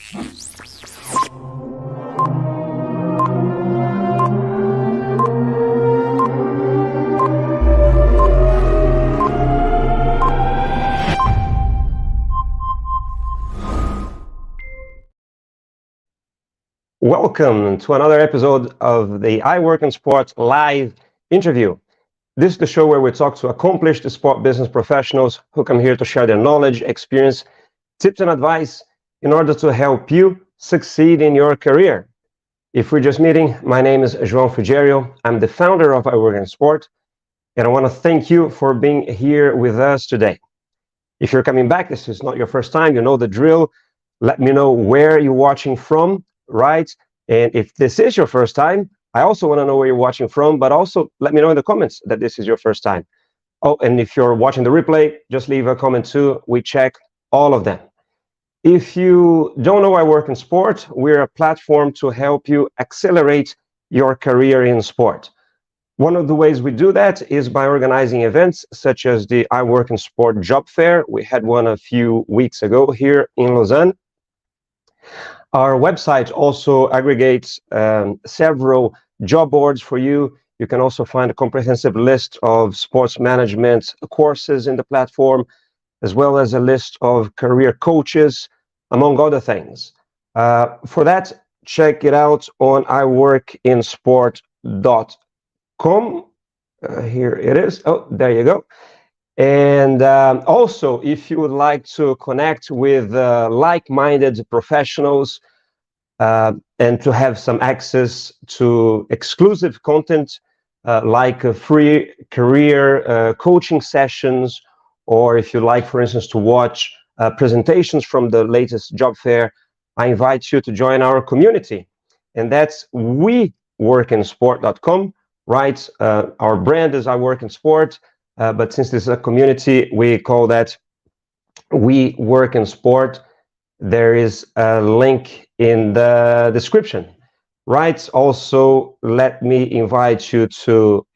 Welcome to another episode of the iWorkinSport live interview. This is the show where we talk to accomplished sport business professionals who come here to share their knowledge, experience, tips and advice in order to help you succeed in your career. If we're just meeting, my name is Ishveen. I'm the founder of iWorkinSport, and I want to thank you for being here with us today. If you're coming back, this is not your first time, you know the drill. Let me know where you're watching from, right? And if this is your first time, I also want to know where you're watching from, but also let me know in the comments that this is your first time. Oh, and if you're watching the replay, just leave a comment too. We check all of them. If you don't know iWorkinSport, we're a platform to help you accelerate your career in sport. One of the ways we do that is by organizing events such as the iWorkinSport Job Fair. We had one a few weeks ago here in Lausanne. Our website also aggregates several job boards for you. You can also find a comprehensive list of sports management courses in the platform, as well as a list of career coaches, among other things. For that, check it out on iWorkinSport.com. Here it is. Oh, there you go. And also, if you would like to connect with like-minded professionals and to have some access to exclusive content like free career coaching sessions, or if you like, for instance, to watch presentations from the latest job fair, I invite you to join our community. And that's weworkinsport.com, right? Our brand is iWorkinSport. But since this is a community, we call that We Work in Sport. There is a link in the description, right? Also, let me invite you to,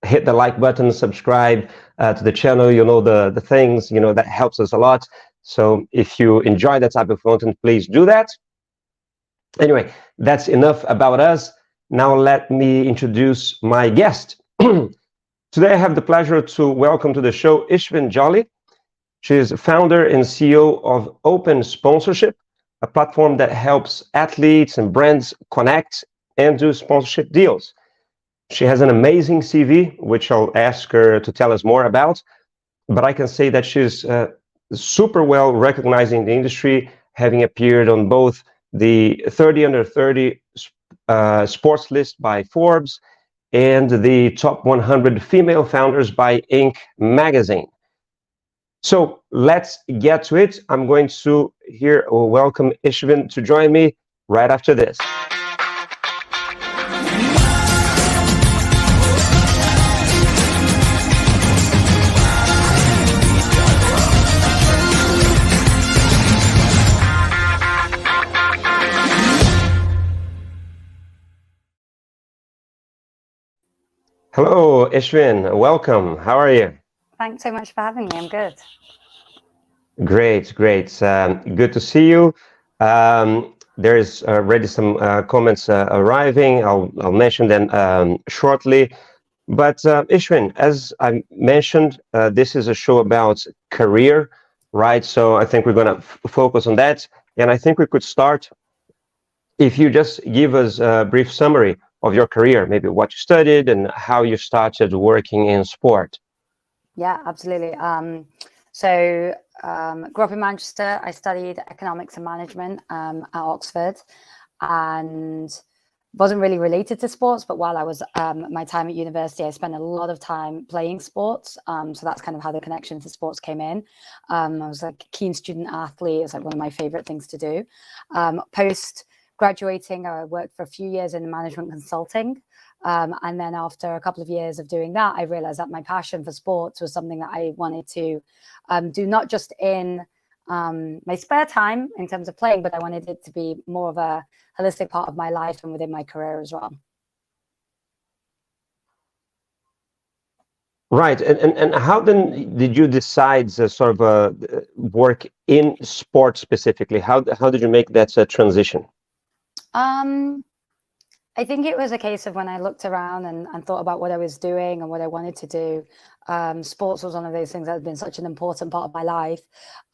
hit the like button, subscribe to the channel. The things, that helps us a lot. So if you enjoy that type of content, please do that. Anyway, that's enough about us. Now let me introduce my guest. Today, I have the pleasure to welcome to the show Ishveen. She is founder and CEO of Open Sponsorship, a platform that helps athletes and brands connect and do sponsorship deals. She has an amazing CV, which I'll ask her to tell us more about, but I can say that she's super well recognized in the industry, having appeared on both the 30 under 30 sports list by Forbes and the top 100 female founders by Inc. magazine. So let's get to it. I'm going to welcome Ishveen to join me right after this. Hello, Ishveen. Welcome. How are you? Thanks so much for having me. I'm good. Great. Good to see you. There is already some comments arriving. I'll mention them shortly. But Ishveen, as I mentioned, this is a show about career, right? So I think we're going to focus on that. And I think we could start if you just give us a brief summary of your career, maybe what you studied and how you started working in sport. Yeah, absolutely. Grew up in Manchester. I studied economics and management at Oxford, and wasn't really related to sports. But while I was my time at university, I spent a lot of time playing sports. So that's kind of how the connection to sports came in. I was like a keen student athlete. It's like one of my favorite things to do. Post graduating, I worked for a few years in management consulting. And then after a couple of years of doing that, I realized that my passion for sports was something that I wanted to do, not just in my spare time in terms of playing, but I wanted it to be more of a holistic part of my life and within my career as well. Right. And how then did you decide to sort of work in sport specifically? How did you make that transition? Um, I think it was a case of when I looked around and thought about what I was doing and what I wanted to do. Sports was one of those things that has been such an important part of my life.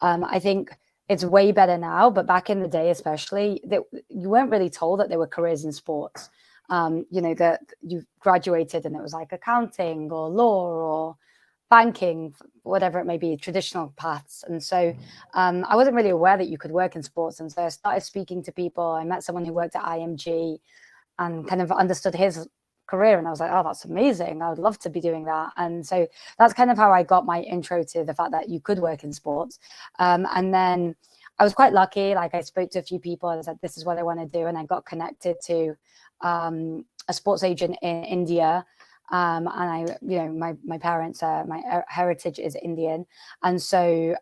I think it's way better now, but back in the day, especially, that you weren't really told that there were careers in sports. That you graduated and it was like accounting or law or banking, whatever it may be, traditional paths. And so I wasn't really aware that you could work in sports. And so I started speaking to people. I met someone who worked at IMG and kind of understood his career. And I was like, oh, that's amazing. I would love to be doing that. And so that's kind of how I got my intro to the fact that you could work in sports. And then I was quite lucky. Like I spoke to a few people and said, this is what I want to do. And I got connected to a sports agent in India. And my parents, my heritage is Indian. And so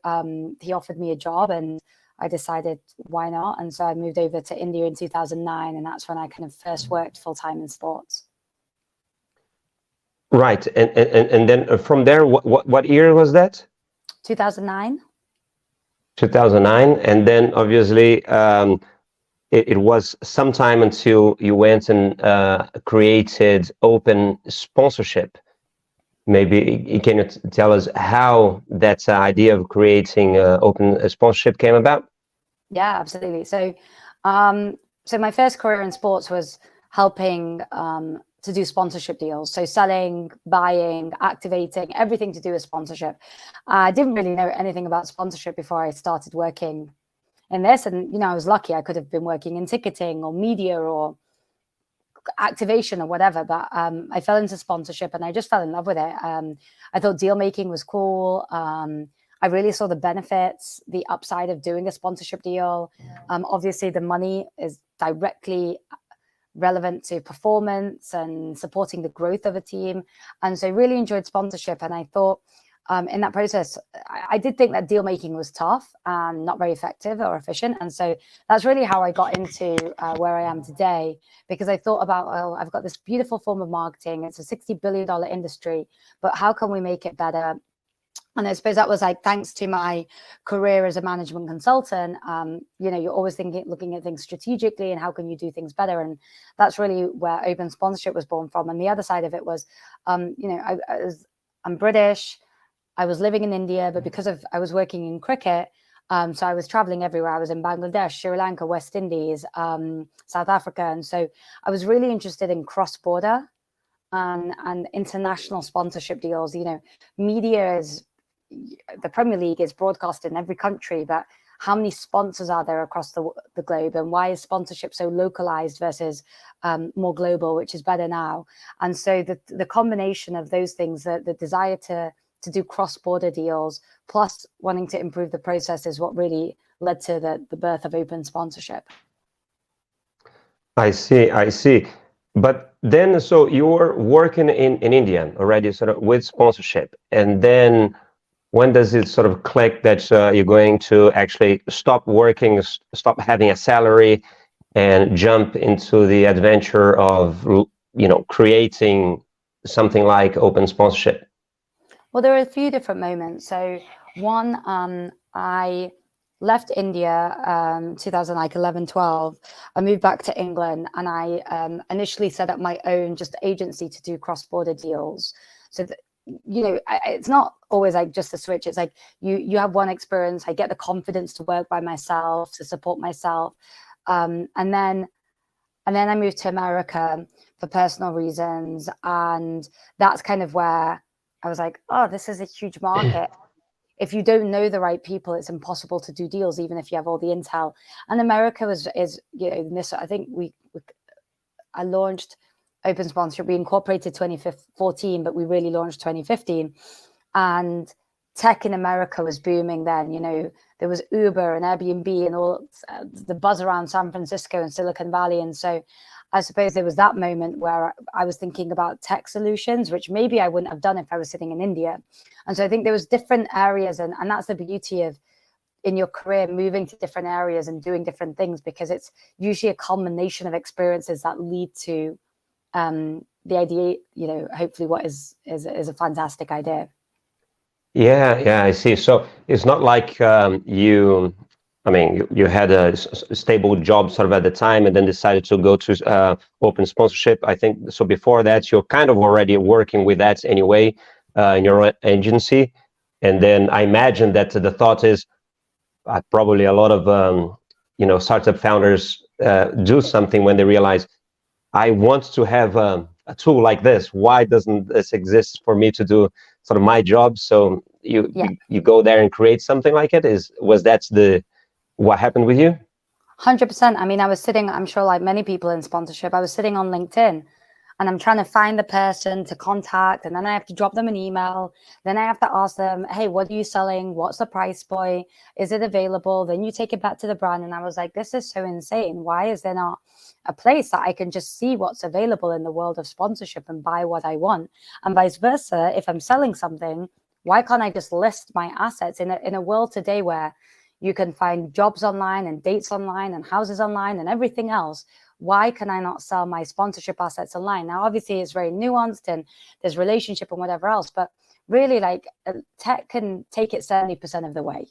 he offered me a job and I decided why not. And so I moved over to India in 2009. And that's when I kind of first worked full time in sports. Right. And then from there, what year was that? 2009. 2009. And then obviously it was some time until you went and created open sponsorship. Maybe can you tell us how that idea of creating open sponsorship came about? Yeah, absolutely. So my first career in sports was helping to do sponsorship deals. So selling, buying, activating, everything to do with sponsorship. I didn't really know anything about sponsorship before I started working in this. And, I was lucky. I could have been working in ticketing or media or activation or whatever, but I fell into sponsorship and I just fell in love with it. I thought deal making was cool. I really saw the benefits, the upside of doing a sponsorship deal. Obviously, the money is directly relevant to performance and supporting the growth of a team. And so I really enjoyed sponsorship. And I thought in that process, I did think that deal making was tough and not very effective or efficient. And so that's really how I got into where I am today, because I thought about, oh, I've got this beautiful form of marketing. It's a $60 billion industry, but how can we make it better? And I suppose that was like, thanks to my career as a management consultant, you're always looking at things strategically and how can you do things better? And that's really where open sponsorship was born from. And the other side of it was, I'm British. I was living in India, but because I was working in cricket, so I was traveling everywhere. I was in Bangladesh, Sri Lanka, West Indies, South Africa. And so I was really interested in cross-border and international sponsorship deals. Media is, the Premier League is broadcast in every country, but how many sponsors are there across the globe, and why is sponsorship so localized versus more global, which is better now? And so the combination of those things, the desire to do cross-border deals, plus wanting to improve the process, is what really led to the birth of open sponsorship. I see. But then, so you're working in India already, sort of with sponsorship, and then when does it sort of click that you're going to actually stop working, stop having a salary, and jump into the adventure of, creating something like open sponsorship? Well, there are a few different moments. So one, I left India 2011, 12. I moved back to England and I initially set up my own just agency to do cross-border deals. So it's not always like just a switch. It's like you have one experience, I get the confidence to work by myself, to support myself. And then I moved to America for personal reasons. And that's kind of where I was like, oh, this is a huge market. If you don't know the right people, it's impossible to do deals, even if you have all the intel. And America is I think I launched open sponsorship. We incorporated 2014, but we really launched 2015. And tech in America was booming then. There was Uber and Airbnb and all the buzz around San Francisco and Silicon Valley. And so I suppose there was that moment where I was thinking about tech solutions, which maybe I wouldn't have done if I was sitting in India. And so I think there was different areas, and that's the beauty of in your career moving to different areas and doing different things, because it's usually a culmination of experiences that lead to the idea, hopefully what is a fantastic idea. Yeah, I see. So it's not like you had a stable job sort of at the time and then decided to go to open sponsorship. I think so. Before that, you're kind of already working with that anyway in your own agency. And then I imagine that the thought is probably a lot of startup founders do something when they realize I want to have a tool like this. Why doesn't this exist for me to do sort of my job? So you go there and create something like it. Was that what happened with you? 100%. I mean, I was sitting, I'm sure like many people in sponsorship, I was sitting on LinkedIn and I'm trying to find the person to contact, and then I have to drop them an email. Then I have to ask them, hey, what are you selling? What's the price point? Is it available? Then you take it back to the brand. And I was like, this is so insane. Why is there not a place that I can just see what's available in the world of sponsorship and buy what I want? And vice versa, if I'm selling something, why can't I just list my assets in a world today where you can find jobs online and dates online and houses online and everything else? Why can I not sell my sponsorship assets online? Now, obviously, it's very nuanced and there's relationship and whatever else, but really, like, tech can take it 70% of the way.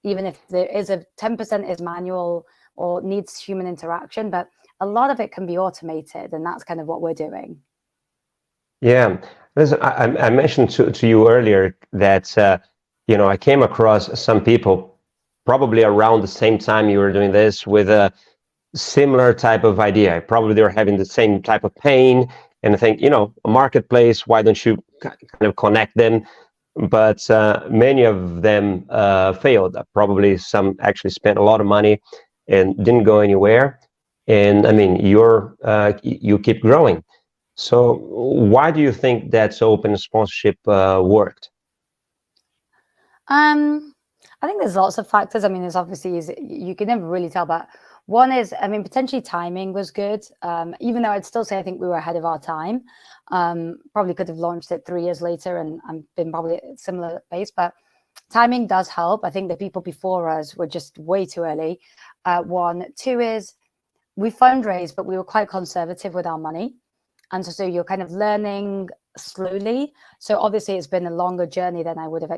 Even if there is 10% is manual or needs human interaction, but a lot of it can be automated, and that's kind of what we're doing. Yeah, listen, I mentioned to you earlier that I came across some people probably around the same time you were doing this with a similar type of idea. Probably they're having the same type of pain, and I think a marketplace. Why don't you kind of connect them? But many of them failed. Probably some actually spent a lot of money and didn't go anywhere. And I mean, you keep growing. So why do you think that open sponsorship worked? I think there's lots of factors. I mean, there's obviously, you can never really tell, but one is, I mean, potentially timing was good. Even though I'd still say I think we were ahead of our time. Probably could have launched it 3 years later and been probably at a similar pace, but timing does help. I think the people before us were just way too early. One. Two is we fundraised, but we were quite conservative with our money. And so you're kind of learning slowly. So obviously it's been a longer journey than I would have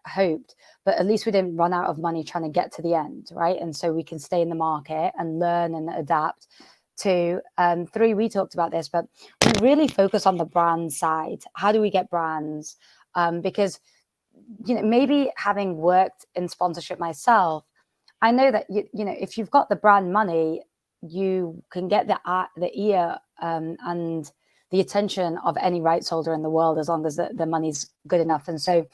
hoped, but at least we didn't run out of money trying to get to the end, right? And so we can stay in the market and learn and adapt. To 3, we talked about this, but we really focus on the brand side. How do we get brands? Because maybe having worked in sponsorship myself, I know that if you've got the brand money, you can get the ear and the attention of any rights holder in the world, as long as the money's good enough. And so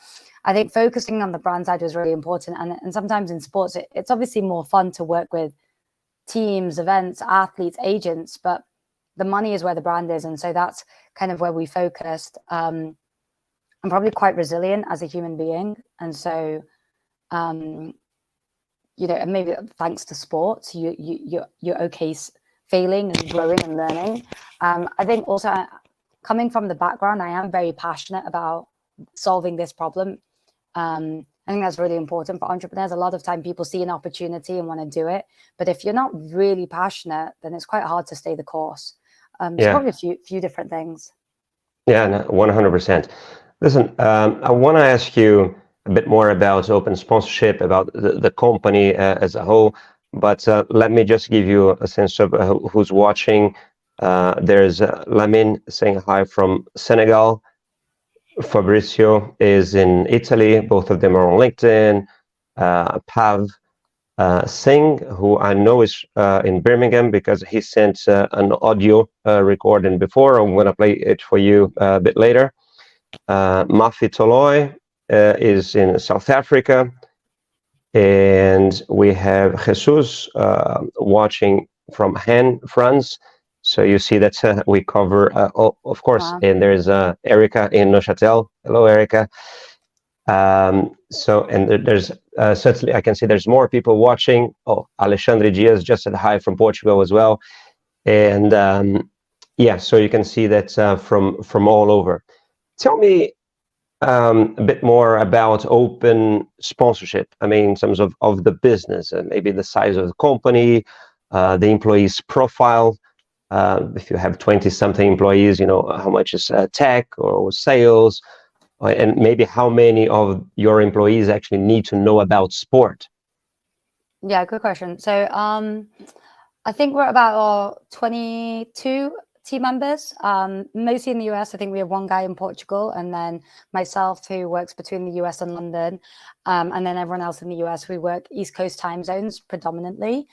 I think focusing on the brand side was really important. And sometimes in sports, it's obviously more fun to work with teams, events, athletes, agents, but the money is where the brand is. And so that's kind of where we focused. I'm probably quite resilient as a human being. And so, and maybe thanks to sports, you're okay failing and growing and learning. I think also coming from the background, I am very passionate about solving this problem. I think that's really important for entrepreneurs. A lot of time people see an opportunity and want to do it, but if you're not really passionate, then it's quite hard to stay the course. So probably a few different things. Yeah, no, 100%. Listen, I want to ask you a bit more about open sponsorship, about the company as a whole. But let me just give you a sense of who's watching. There's Lamine saying hi from Senegal. Fabrizio is in Italy. Both of them are on LinkedIn. Pav Singh, who I know is in Birmingham because he sent an audio recording before. I'm going to play it for you a bit later. Mafi Toloy is in South Africa. And we have Jesus watching from Han, France. So you see that we cover, of course, wow. And there's Erica in Neuchâtel. Hello, Erica. And there's certainly, I can see there's more people watching. Oh, Alexandre Diaz just said hi from Portugal as well. And so you can see that from all over. Tell me a bit more about open sponsorship. I mean, in terms of the business and maybe the size of the company, the employee's profile. If you have 20-something employees, how much is tech or sales, and maybe how many of your employees actually need to know about sport? Yeah, good question. So I think we're about 22 team members, mostly in the US. I think we have one guy in Portugal, and then myself who works between the US and London, and then everyone else in the US. We work East Coast time zones predominantly.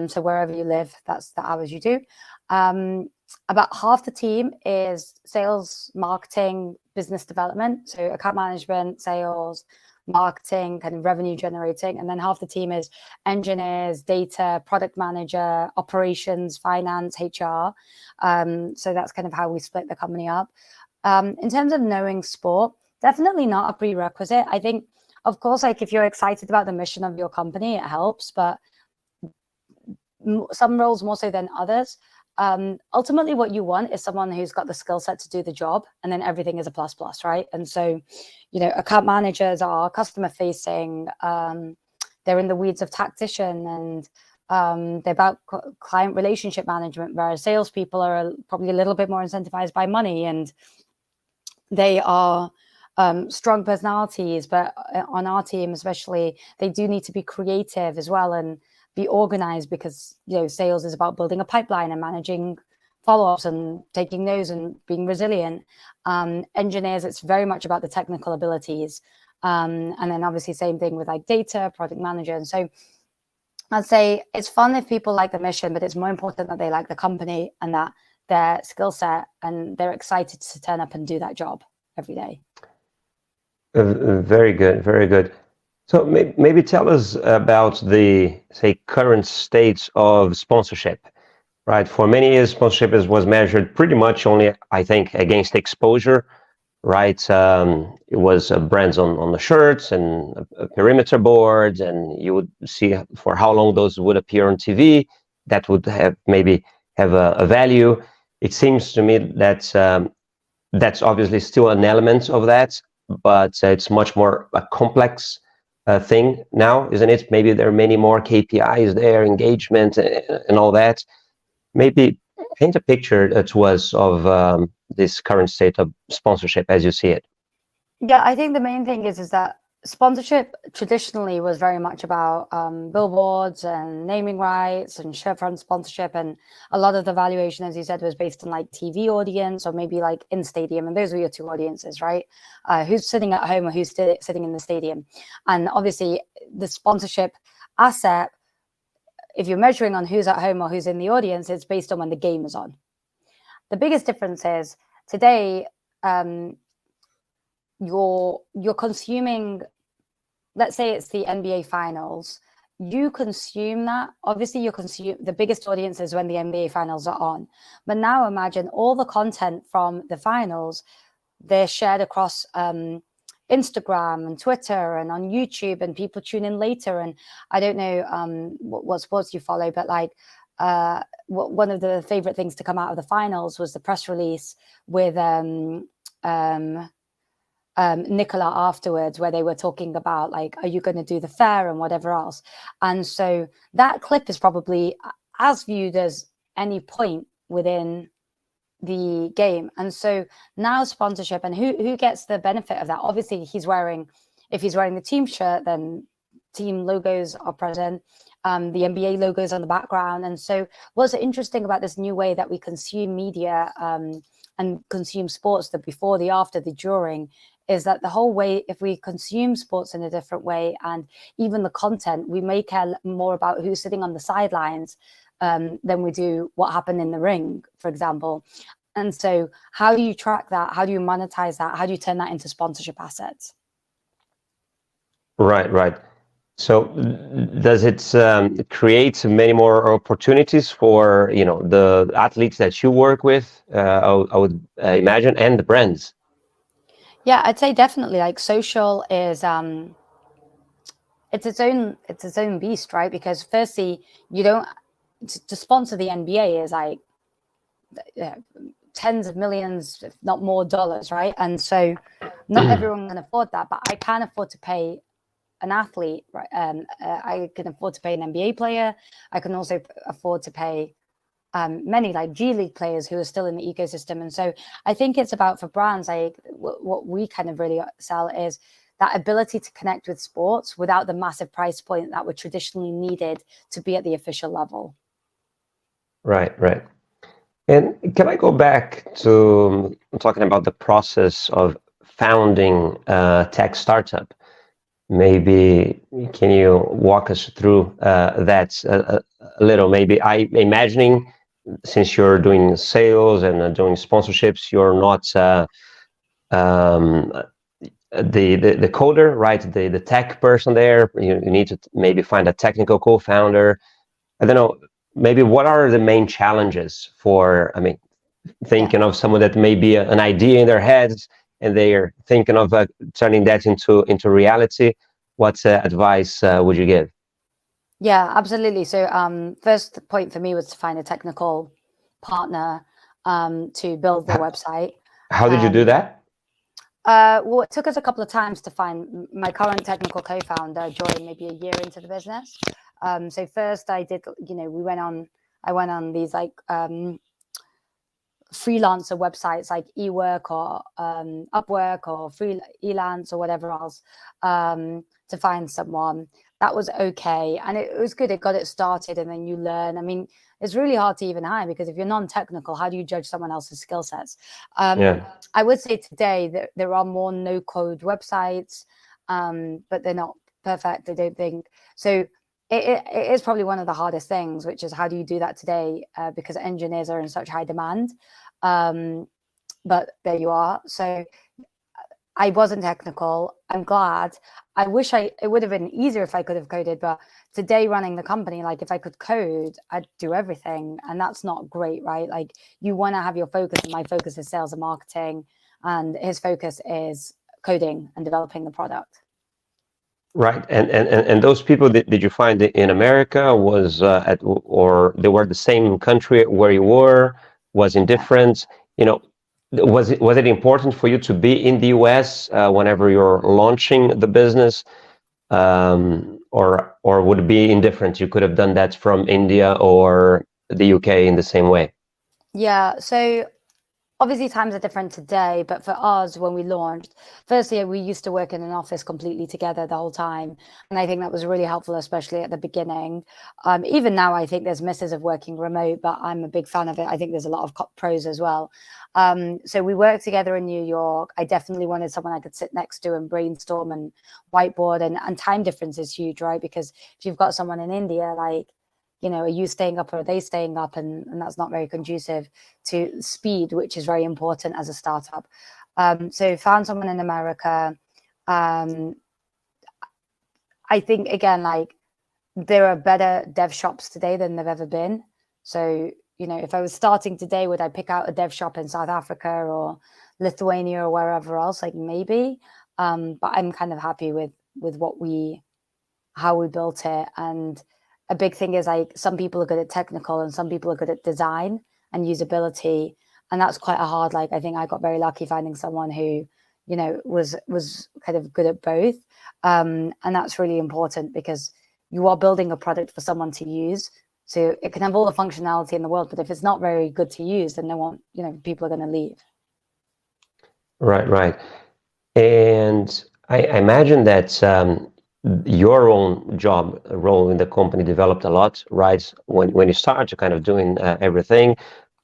So wherever you live, that's the hours you do. About half the team is sales, marketing, business development, so account management, sales, marketing, kind of revenue generating, and then half the team is engineers, data, product manager, operations, finance, HR. So that's kind of how we split the company up. In terms of knowing sport, definitely not a prerequisite. I think, of course, like if you're excited about the mission of your company, it helps, but some roles more so than others. Ultimately, what you want is someone who's got the skill set to do the job, and then everything is a plus plus, right? And so, account managers are customer facing. They're in the weeds of tactician, and they're about client relationship management, whereas salespeople are probably a little bit more incentivized by money, and they are strong personalities. But on our team, especially, they do need to be creative as well and be organized, because sales is about building a pipeline and managing follow-ups and taking no's and being resilient. Engineers, it's very much about the technical abilities, and then obviously same thing with like data, product manager. And so I'd say it's fun if people like the mission, but it's more important that they like the company and that their skill set and they're excited to turn up and do that job every day. Very good, very good. So maybe tell us about the, say, current states of sponsorship, right? For many years, sponsorship was measured pretty much only, I think, against exposure, right? It was brands on the shirts and perimeter boards, and you would see for how long those would appear on TV. That would maybe have a value. It seems to me that that's obviously still an element of that, but it's much more a complex thing now, isn't it? Maybe there are many more KPIs there, engagement and all that. Maybe paint a picture to us of this current state of sponsorship as you see it. Yeah, I think the main thing is that sponsorship traditionally was very much about billboards and naming rights and shirt front sponsorship, and a lot of the valuation, as you said, was based on like TV audience or maybe like in stadium, and those were your two audiences, right? Who's sitting at home or who's sitting in the stadium. And obviously the sponsorship asset, if you're measuring on who's at home or who's in the audience, it's based on when the game is on. The biggest difference is today, you're consuming, let's say it's the NBA finals, you consume that. Obviously the biggest audience is when the NBA finals are on, but now imagine all the content from the finals, they're shared across Instagram and Twitter and on YouTube, and people tune in later. And I don't know what sports you follow, but like one of the favorite things to come out of the finals was the press release with Nicola afterwards, where they were talking about like, are you going to do the fair and whatever else. And so that clip is probably as viewed as any point within the game. And so now sponsorship, and who gets the benefit of that? Obviously if he's wearing the team shirt, then team logos are present, the NBA logos on the background. And so what's interesting about this new way that we consume media and consume sports, the before, the after, the during, is that the whole way, if we consume sports in a different way, and even the content, we may care more about who's sitting on the sidelines than we do what happened in the ring, for example. And so how do you track that? How do you monetize that? How do you turn that into sponsorship assets? Right. So does it create many more opportunities for the athletes that you work with, I would imagine, and the brands? Yeah, I'd say definitely. Like social is it's its own beast, right? Because firstly, you don't to sponsor the NBA is like tens of millions, if not more, dollars, right? And so not everyone can afford that, but I can afford to pay an athlete, right? I can afford to pay an NBA player. I can also afford to pay many like G League players who are still in the ecosystem. And so I think it's about, for brands, like what we kind of really sell is that ability to connect with sports without the massive price point that were traditionally needed to be at the official level. Right, right. And can I go back to talking about the process of founding a tech startup? Maybe can you walk us through that a little? Maybe I imagining, since you're doing sales and doing sponsorships, you're not um, the coder, right? The tech person there. You need to maybe find a technical co-founder. I don't know. Maybe what are the main challenges for? I mean, thinking of someone that may be an idea in their heads and they are thinking of turning that into reality. What advice would you give? Yeah, absolutely. So first point for me was to find a technical partner to build the website. How did you do that? Well, it took us a couple of times to find my current technical co-founder joined maybe a year into the business. So first I did, I went on these like freelancer websites like eWork or Upwork or Freelance or whatever else to find someone. That was okay. And it was good. It got it started and then you learn. I mean, it's really hard to even hire because if you're non-technical, how do you judge someone else's skill sets? I would say today that there are more no-code websites, but they're not perfect, I don't think. So it is probably one of the hardest things, which is how do you do that today? Because engineers are in such high demand. But there you are. So I wasn't technical. I'm glad. I wish it would have been easier if I could have coded, but today running the company, like if I could code, I'd do everything. And that's not great, right? Like you want to have your focus, and my focus is sales and marketing, and his focus is coding and developing the product. Right. And those people, did you find in America, was or they were the same country where you were, was indifferent? You know, was it important for you to be in the US whenever you're launching the business? Or would it be indifferent? You could have done that from India or the UK in the same way. Yeah. So obviously times are different today, but for us, when we launched, firstly, we used to work in an office completely together the whole time. And I think that was really helpful, especially at the beginning. Even now, I think there's misses of working remote, but I'm a big fan of it. I think there's a lot of pros as well. So we worked together in New York. I definitely wanted someone I could sit next to and brainstorm and whiteboard, and time difference is huge, right? Because if you've got someone in India, like, are you staying up or are they staying up? And that's not very conducive to speed, which is very important as a startup. So found someone in America. I think, again, like there are better dev shops today than there've ever been. So, if I was starting today, would I pick out a dev shop in South Africa or Lithuania or wherever else? Like maybe. But I'm kind of happy with how we built it. And a big thing is like some people are good at technical and some people are good at design and usability. And that's quite a hard, like, I think I got very lucky finding someone who, was kind of good at both. And that's really important because you are building a product for someone to use. So it can have all the functionality in the world, but if it's not very good to use, then no one, people are going to leave. Right, right. And I imagine that your own job role in the company developed a lot, right? When you start to kind of doing everything,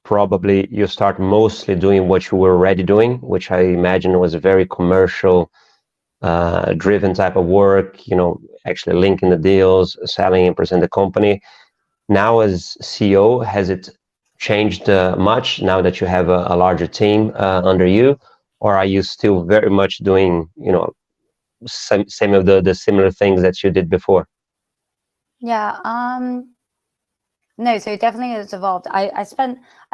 probably you start mostly doing what you were already doing, which I imagine was a very commercial driven type of work, actually linking the deals, selling and present the company. Now as CEO, has it changed much now that you have a larger team under you? Or are you still very much doing, same of the similar things that you did before? Yeah. No, so definitely it's evolved. I'd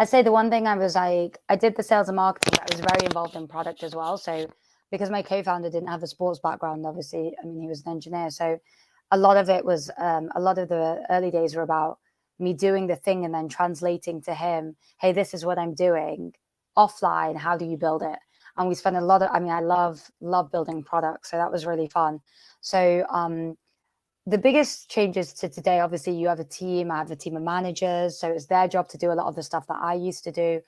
say the one thing I was like, I did the sales and marketing, but I was very involved in product as well. So because my co-founder didn't have a sports background, obviously, I mean, he was an engineer. So a lot of it was, a lot of the early days were about me doing the thing and then translating to him, hey, this is what I'm doing offline. How do you build it? And we spent a lot of, I mean, I love building products. So that was really fun. So, the biggest changes to today, obviously you have a team, I have a team of managers, so it's their job to do a lot of the stuff that I used to do.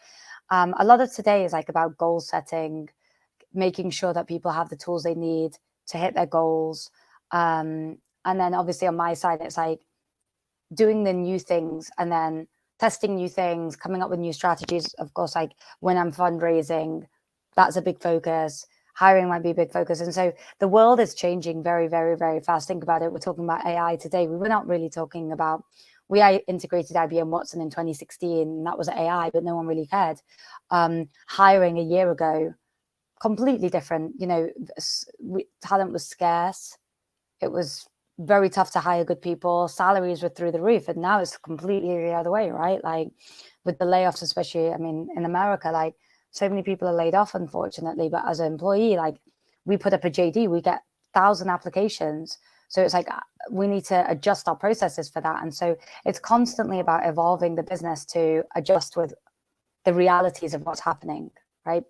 A lot of today is like about goal setting, making sure that people have the tools they need to hit their goals. And then obviously on my side, it's like doing the new things and then testing new things, coming up with new strategies. Of course, like when I'm fundraising, that's a big focus. Hiring might be a big focus. And so the world is changing very, very, very fast. Think about it. We're talking about AI today. We were not really talking about, we integrated IBM Watson in 2016, and that was AI, but no one really cared. Hiring a year ago, completely different. You know, talent was scarce. It was very tough to hire good people. Salaries were through the roof, and now it's completely the other way, right? Like with the layoffs, especially, I mean, in America, like so many people are laid off, unfortunately. But as an employee, like we put up a JD, we get 1,000 applications. So it's like we need to adjust our processes for that. And so it's constantly about evolving the business to adjust with the realities of what's happening, right?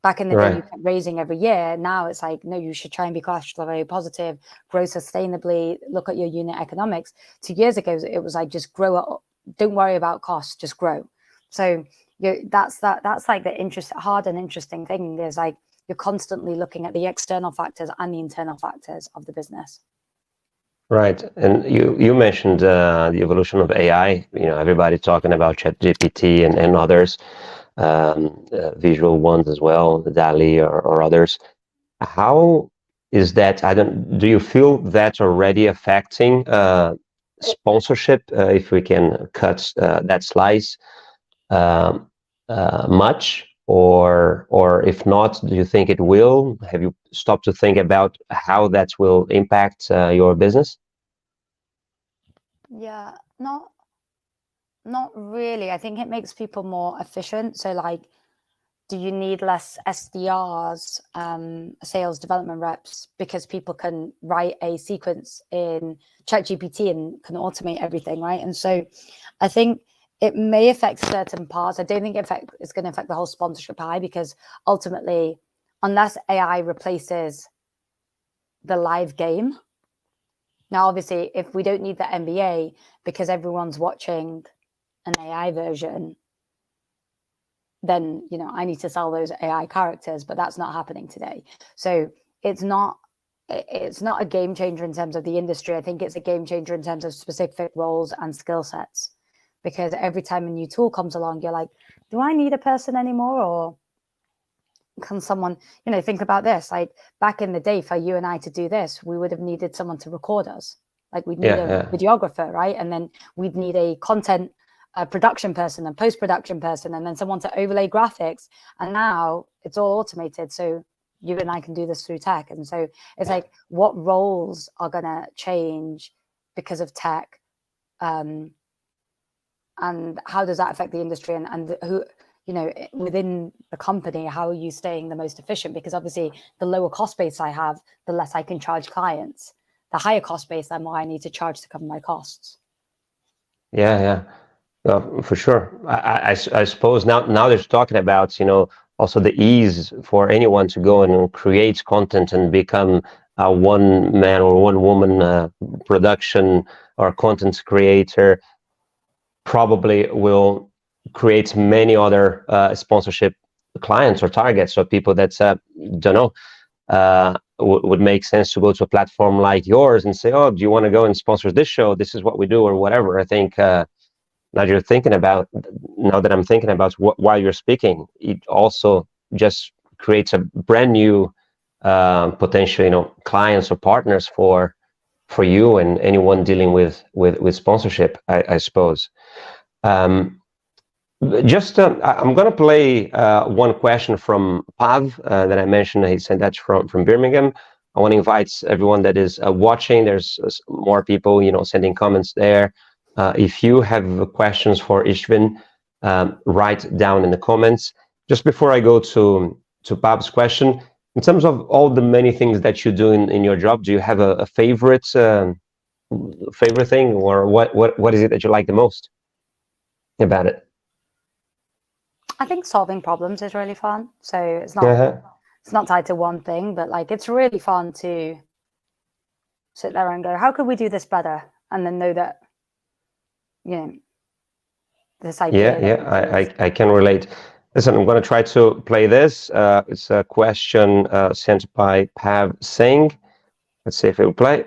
Back in the day, you kept raising every year. Now it's like, no, you should try and be cash flow positive, grow sustainably, look at your unit economics. 2 years ago, it was like, just grow up. Don't worry about costs, just grow. So that's like the hard and interesting thing is like, you're constantly looking at the external factors and the internal factors of the business. Right. And you mentioned the evolution of AI, you know, everybody talking about ChatGPT and others, visual ones as well, DALL-E or others. How is that? Do you feel that's already affecting sponsorship, if we can cut that slice much? Or if not, do you think it will? Have you stopped to think about how that will impact your business? Yeah, not really. I think it makes people more efficient. So like, do you need less SDRs, sales development reps, because people can write a sequence in ChatGPT and can automate everything, right? And so I think it may affect certain parts. I don't think it's going to affect the whole sponsorship pie, because ultimately, unless AI replaces the live game. Now, obviously, if we don't need the NBA because everyone's watching an AI version, then, you know, I need to sell those AI characters, but that's not happening today. So it's not a game changer in terms of the industry. I think it's a game changer in terms of specific roles and skill sets, because every time a new tool comes along, you're like, do I need a person anymore? Or can someone, you know, think about this, like back in the day for you and I to do this, we would have needed someone to record us. Like we'd need a videographer, right? And then we'd need a content production person and post-production person, and then someone to overlay graphics. And now it's all automated. So you and I can do this through tech. And so it's like, what roles are going to change because of tech? And how does that affect the industry? And who, you know, within the company, how are you staying the most efficient? Because obviously the lower cost base I have, the less I can charge clients. The higher cost base, the more I need to charge to cover my costs. Yeah. For sure. I suppose now that you're talking about, you know, also the ease for anyone to go and create content and become a one man or one woman production or content creator probably will create many other sponsorship clients or targets, or people that don't know, would make sense to go to a platform like yours and say, oh, do you want to go and sponsor this show? This is what we do, or whatever. I think now that I'm thinking about while you're speaking, it also just creates a brand new potential, you know, clients or partners for you and anyone dealing with sponsorship, I suppose. I'm going to play one question from Pav that I mentioned. He sent that from Birmingham. I want to invite everyone that is watching. There's more people, you know, sending comments there. If you have questions for Ishveen, write down in the comments. Just before I go to Pav's question, in terms of all the many things that you do in your job, do you have a favorite thing, or what is it that you like the most about it? I think solving problems is really fun. So it's not tied to one thing, but like it's really fun to sit there and go, how could we do this better? And then know that, this idea. Yeah, I can relate. Listen, I'm going to try to play this. It's a question sent by Pav Singh. Let's see if it will play.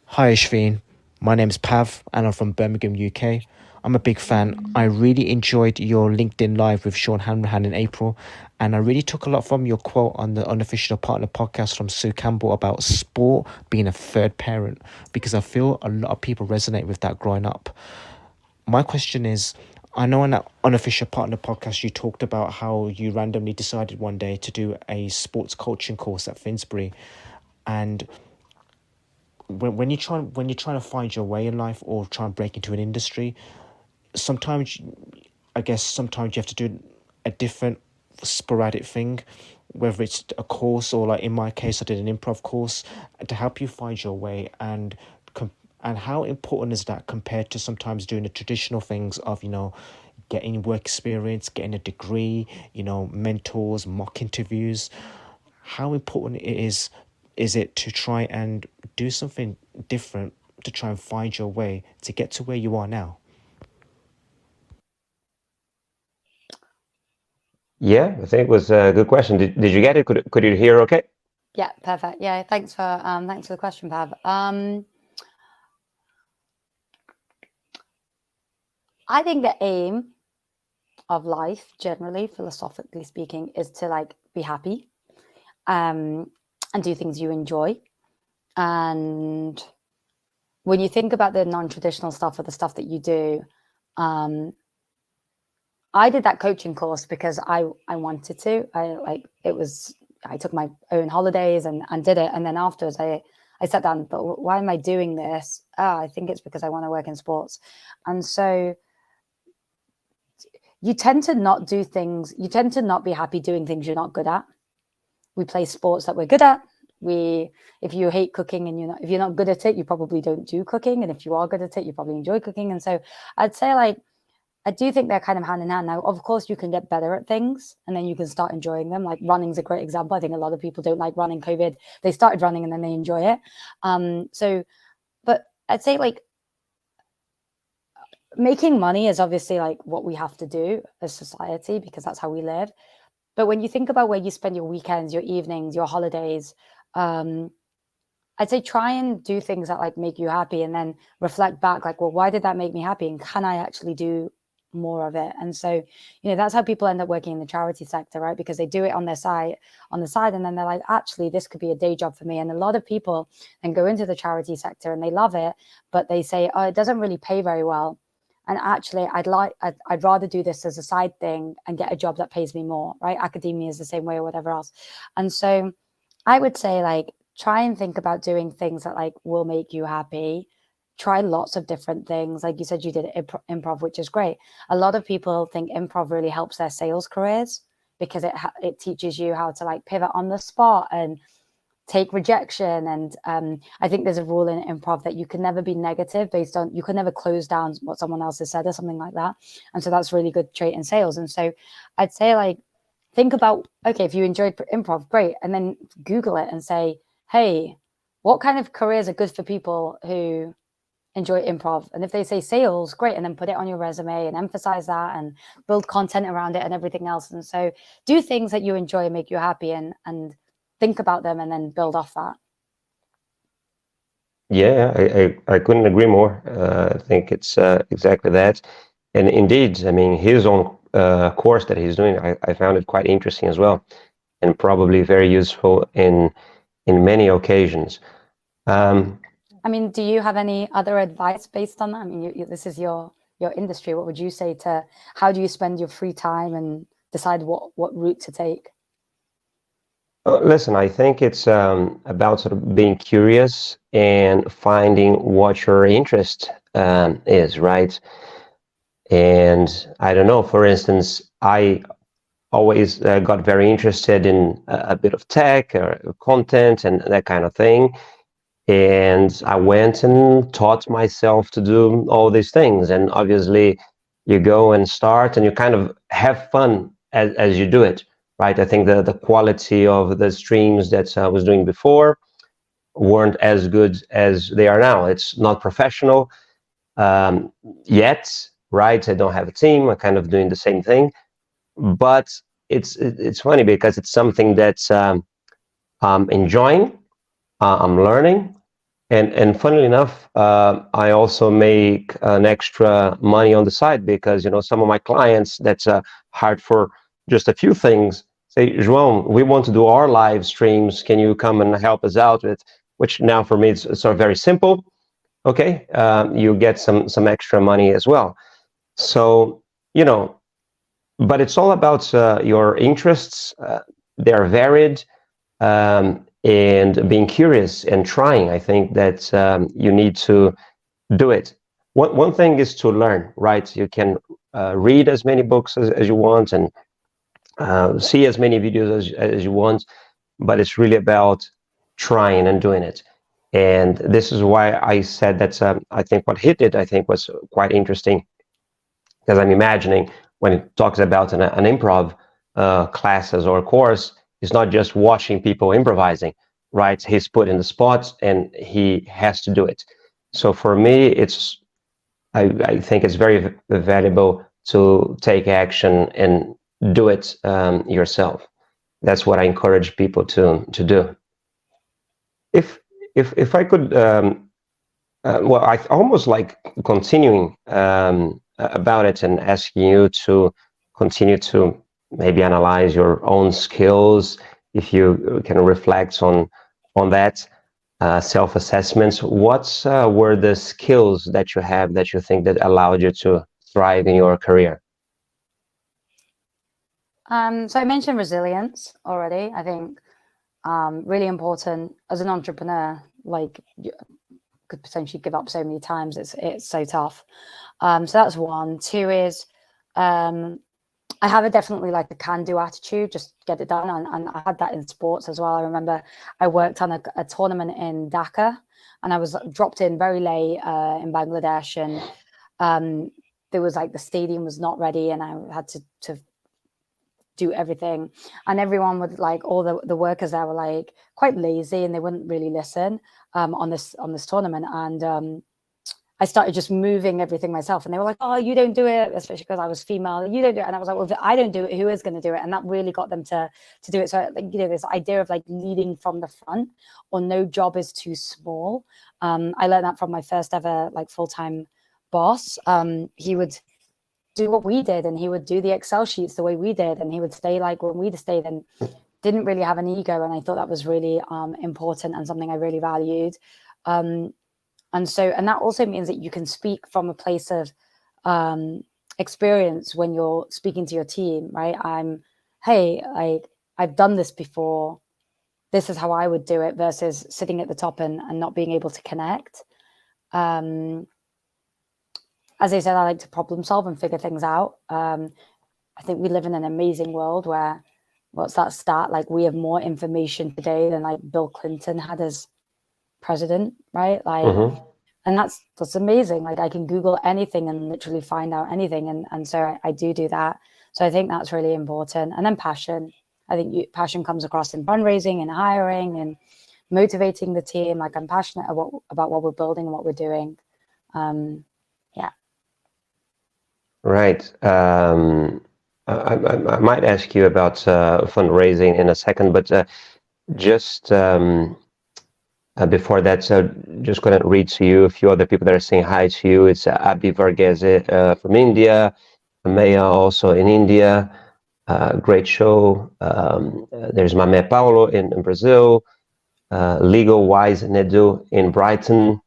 Hi Ishveen, my name's Pav and I'm from Birmingham, UK. I'm a big fan. I really enjoyed your LinkedIn Live with Sean Hanrahan in April, and I really took a lot from your quote on the Unofficial Partner podcast from Sue Campbell about sport being a third parent, because I feel a lot of people resonate with that growing up. My question is, I know in that Unofficial Partner podcast you talked about how you randomly decided one day to do a sports coaching course at Finsbury, and when you're trying to find your way in life or try and break into an industry, sometimes you have to do a different sporadic thing, whether it's a course or, like in my case, I did an improv course to help you find your way. And how important is that compared to sometimes doing the traditional things of, getting work experience, getting a degree, mentors, mock interviews? How important is it to try and do something different to try and find your way to get to where you are now? Yeah, I think it was a good question. Did you get it? Could you hear okay? Yeah, perfect. Yeah, thanks for the question, Pav. I think the aim of life, generally, philosophically speaking, is to be happy, and do things you enjoy. And when you think about the non-traditional stuff or the stuff that you do, I did that coaching course because I wanted to. I took my own holidays and did it. And then afterwards I sat down and thought, why am I doing this? I think it's because I want to work in sports. And so you tend to not do things, you tend to not be happy doing things you're not good at. We play sports that we're good at. If you hate cooking and if you're not good at it, you probably don't do cooking. And if you are good at it, you probably enjoy cooking. And so I'd say I do think they're kind of hand in hand. Now, of course, you can get better at things and then you can start enjoying them. Like running's a great example. I think a lot of people don't like running COVID. They started running and then they enjoy it. But I'd say making money is obviously what we have to do as society because that's how we live. But when you think about where you spend your weekends, your evenings, your holidays, I'd say try and do things that make you happy and then reflect back well, why did that make me happy? And can I actually do more of it? And so, that's how people end up working in the charity sector, right? Because they do it on the side, and then they're like, actually, this could be a day job for me. And a lot of people then go into the charity sector and they love it, but they say, oh, it doesn't really pay very well. And actually, I'd rather do this as a side thing and get a job that pays me more, right? Academia is the same way or whatever else. And so I would say try and think about doing things that will make you happy. Try lots of different things. Like you said, you did improv, which is great. A lot of people think improv really helps their sales careers because it teaches you how to pivot on the spot and take rejection. And I think there's a rule in improv that you can never be negative you can never close down what someone else has said or something like that. And so that's a really good trait in sales. And so I'd say think about, okay, if you enjoyed improv, great. And then Google it and say, hey, what kind of careers are good for people who enjoy improv? And if they say sales, great. And then put it on your resume and emphasize that and build content around it and everything else. And so do things that you enjoy and make you happy and think about them and then build off that. Yeah, I couldn't agree more. I think it's exactly that. And indeed, I mean, his own course that he's doing, I found it quite interesting as well, and probably very useful in many occasions. I mean, do you have any other advice based on that? I mean, this is your industry. What would you say how do you spend your free time and decide what route to take? Listen, I think it's about sort of being curious and finding what your interest is, right? And I don't know, for instance, I always got very interested in a bit of tech or content and that kind of thing. And I went and taught myself to do all these things. And obviously, you go and start and you kind of have fun as you do it. Right, I think the quality of the streams that I was doing before weren't as good as they are now. It's not professional yet, right? I don't have a team. I'm kind of doing the same thing, but it's funny because it's something that's I'm enjoying, I'm learning, and funnily enough, I also make an extra money on the side because some of my clients that's hired for just a few things say, João, we want to do our live streams. Can you come and help us out with? Which now for me it's sort of very simple. Okay, you get some extra money as well. So but it's all about your interests. They're varied. And being curious and trying. I think that you need to do it. One thing is to learn, right? You can read as many books as you want and see as many videos as you want, but it's really about trying and doing it. And this is why I said that I think what hit it, I think, was quite interesting, because I'm imagining when it talks about an improv classes or course, it's not just watching people improvising, right? He's put in the spot and he has to do it. So for me, I think it's very valuable to take action and do it yourself. That's what I encourage people to do. If I could, well, I almost like continuing about it and asking you to continue to maybe analyze your own skills, if you can reflect on that, self-assessments. What were the skills that you have that you think that allowed you to thrive in your career? So I mentioned resilience already. I think really important as an entrepreneur. Like, you could potentially give up so many times. It's so tough. So that's one. Two is I have definitely like a can-do attitude, just get it done. And I had that in sports as well. I remember I worked on a tournament in Dhaka, and I was dropped in very late in Bangladesh, and there was like the stadium was not ready, and I had to do everything. And everyone would like, all the workers there were like quite lazy, and they wouldn't really listen on this tournament. And I started just moving everything myself, and they were like, "Oh, you don't do it," especially because I was female. You don't do it, and I was like, "Well, if I don't do it, who is going to do it?" And that really got them to do it. So, like, this idea of like leading from the front, or no job is too small. I learned that from my first ever like full-time boss. He would do what we did, and he would do the Excel sheets the way we did, and he would stay like when we'd stayed, and didn't really have an ego. And I thought that was really important and something I really valued. And that also means that you can speak from a place of experience when you're speaking to your team, right? Hey, I've done this before. This is how I would do it, versus sitting at the top and not being able to connect. As I said, I like to problem solve and figure things out. I think we live in an amazing world where, what's that stat? Like, we have more information today than like Bill Clinton had as president, right? Like, and that's amazing. Like, I can Google anything and literally find out anything, and so I do that. So I think that's really important. And then passion. I think passion comes across in fundraising and hiring and motivating the team. Like, I'm passionate about what we're building and what we're doing. Yeah. Right. I might ask you about fundraising in a second, but just before that, so just going to read to you a few other people that are saying hi to you. It's Abhi Varghese from India, Maya also in India. Great show. There's Mame Paulo in Brazil. Legal Wise Nedu in Brighton.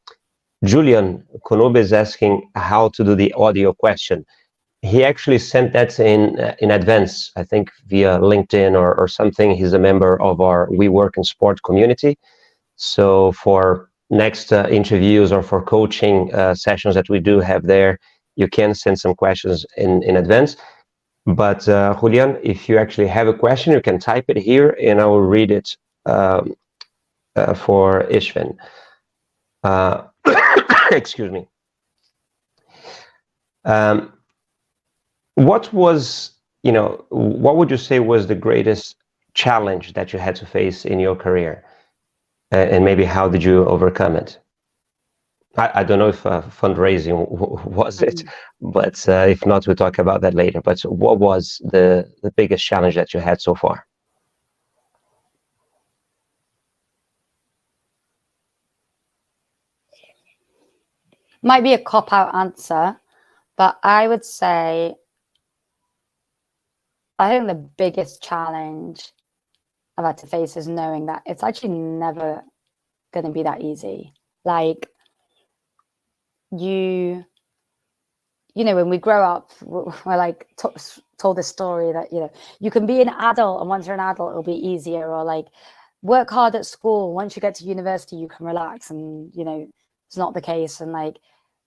Julian Konube is asking how to do the audio question. He actually sent that in advance, I think via LinkedIn or something. He's a member of our iWorkinSport community. So for next interviews or for coaching sessions that we do have there, you can send some questions in advance. But Julian, if you actually have a question, you can type it here and I will read it for Ishveen. Excuse me. What would you say was the greatest challenge that you had to face in your career? and maybe how did you overcome it? I don't know if fundraising was it, but if not, we'll talk about that later. But what was the biggest challenge that you had so far? Might be a cop-out answer, but I would say I think the biggest challenge I've had to face is knowing that it's actually never going to be that easy. Like you know, when we grow up, we're like told this story that, you know, you can be an adult, and once you're an adult, it'll be easier, or like work hard at school. Once you get to university, you can relax, and, you know, it's not the case. And like,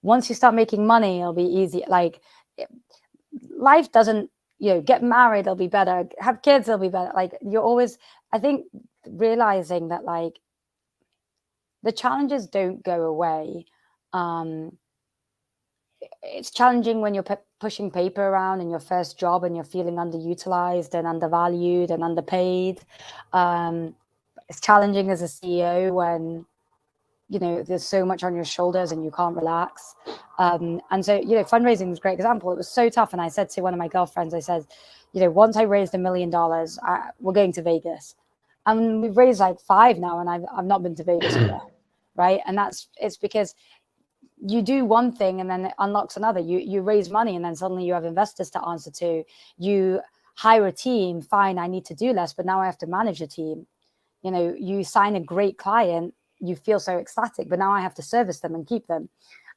once you start making money, it'll be easy. Like life doesn't, you know, get married, it'll be better. Have kids, it'll be better. Like you're always, I think, realizing that like the challenges don't go away. It's challenging when you're pushing paper around in your first job and you're feeling underutilized and undervalued and underpaid. It's challenging as a CEO when, you know, there's so much on your shoulders and you can't relax. And so, you know, fundraising is a great example. It was so tough. And I said to one of my girlfriends, I said, you know, once I raised $1 million, we're going to Vegas. And we've raised like 5 now, and I've not been to Vegas yet, right? And it's because you do one thing and then it unlocks another. You raise money and then suddenly you have investors to answer to. You hire a team, fine, I need to do less, but now I have to manage a team. You know, you sign a great client, you feel so ecstatic, but now I have to service them and keep them.